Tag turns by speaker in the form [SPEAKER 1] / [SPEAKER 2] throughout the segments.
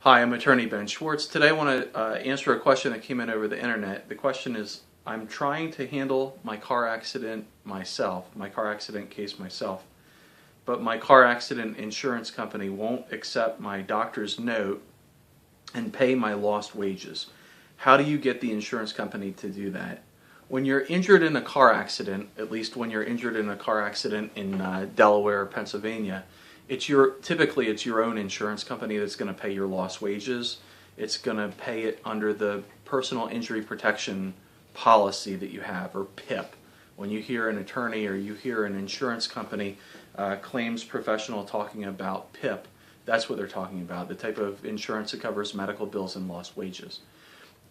[SPEAKER 1] Hi, I'm attorney Ben Schwartz. Today I want to answer a question that came in over the internet. The question is, I'm trying to handle my car accident myself, my car accident case myself, but my car accident insurance company won't accept my doctor's note and pay my lost wages. How do you get the insurance company to do that? When you're injured in a car accident, at least when you're injured in a car accident in Delaware or Pennsylvania, typically it's your own insurance company that's going to pay your lost wages. It's going to pay it under the personal injury protection policy that you have, or PIP. When you hear an attorney or you hear an insurance company claims professional talking about PIP, that's what they're talking about, the type of insurance that covers medical bills and lost wages.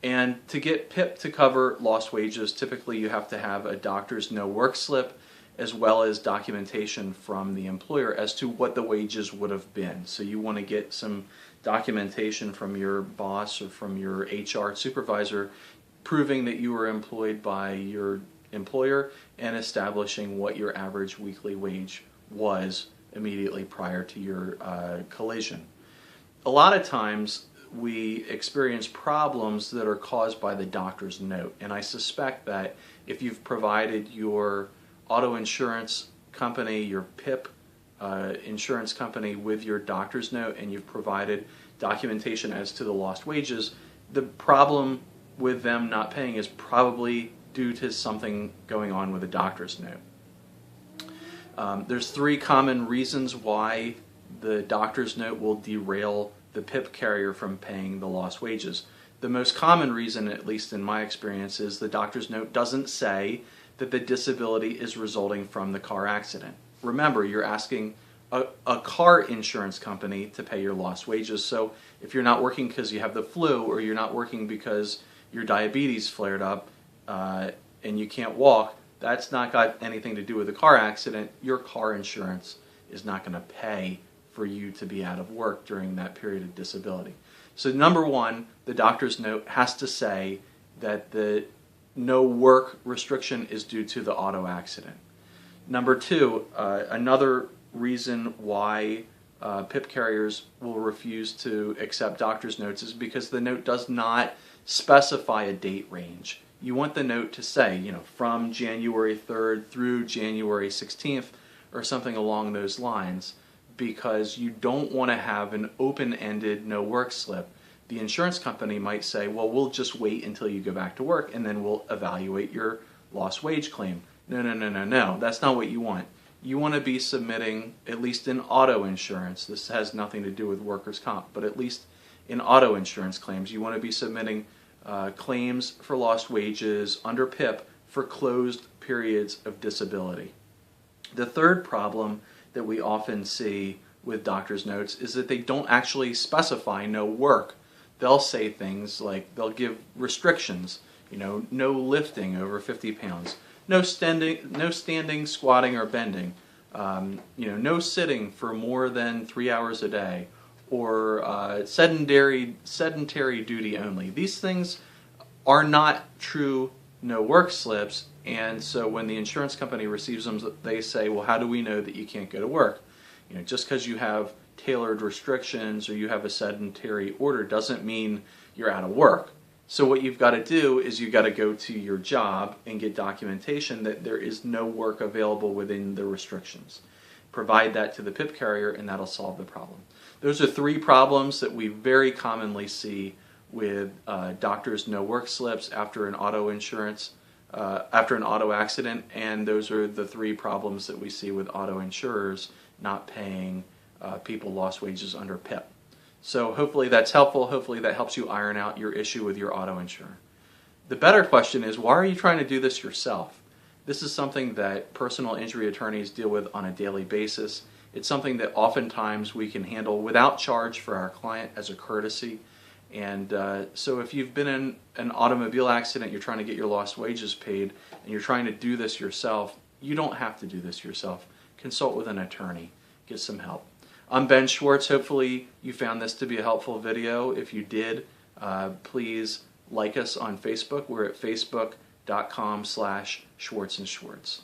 [SPEAKER 1] And to get PIP to cover lost wages, typically you have to have a doctor's no work slip as well as documentation from the employer as to what the wages would have been. So you want to get some documentation from your boss or from your HR supervisor proving that you were employed by your employer and establishing what your average weekly wage was immediately prior to your collision. A lot of times we experience problems that are caused by the doctor's note, and I suspect that if you've provided your auto insurance company, your PIP insurance company with your doctor's note and you've provided documentation as to the lost wages, the problem with them not paying is probably due to something going on with the doctor's note. There's three common reasons why the doctor's note will derail the PIP carrier from paying the lost wages. The most common reason, at least in my experience, is the doctor's note doesn't say that the disability is resulting from the car accident. Remember, you're asking a car insurance company to pay your lost wages, so if you're not working because you have the flu or you're not working because your diabetes flared up and you can't walk, that's not got anything to do with the car accident. Your car insurance is not going to pay for you to be out of work during that period of disability. So number one, the doctor's note has to say that the no work restriction is due to the auto accident. Number two, another reason why PIP carriers will refuse to accept doctor's notes is because the note does not specify a date range. You want the note to say, from January 3rd through January 16th or something along those lines, because you don't want to have an open-ended no work slip. The insurance company might say, well, we'll just wait until you go back to work and then we'll evaluate your lost wage claim. No, that's not what you want. You want to be submitting, at least in auto insurance, this has nothing to do with workers' comp, but at least in auto insurance claims, you want to be submitting claims for lost wages under PIP for closed periods of disability. The third problem that we often see with doctor's notes is that they don't actually specify no work. They'll say things like, they'll give restrictions, no lifting over 50 pounds, no standing, squatting, or bending, no sitting for more than 3 hours a day, or sedentary duty only. These things are not true no work slips, and so when the insurance company receives them, they say, well, how do we know that you can't go to work? Just because you have tailored restrictions or you have a sedentary order doesn't mean you're out of work. So what you've got to do is you've got to go to your job and get documentation that there is no work available within the restrictions. Provide that to the PIP carrier and that'll solve the problem. Those are three problems that we very commonly see with doctors' no work slips after an auto accident, and those are the three problems that we see with auto insurers not paying people lost wages under PIP. So hopefully that's helpful. Hopefully that helps you iron out your issue with your auto insurer. The better question is, why are you trying to do this yourself? This is something that personal injury attorneys deal with on a daily basis. It's something that oftentimes we can handle without charge for our client as a courtesy. And so if you've been in an automobile accident, you're trying to get your lost wages paid, and you're trying to do this yourself, you don't have to do this yourself. Consult with an attorney. Get some help. I'm Ben Schwartz. Hopefully you found this to be a helpful video. If you did, please like us on Facebook. We're at facebook.com/Schwartz and Schwartz.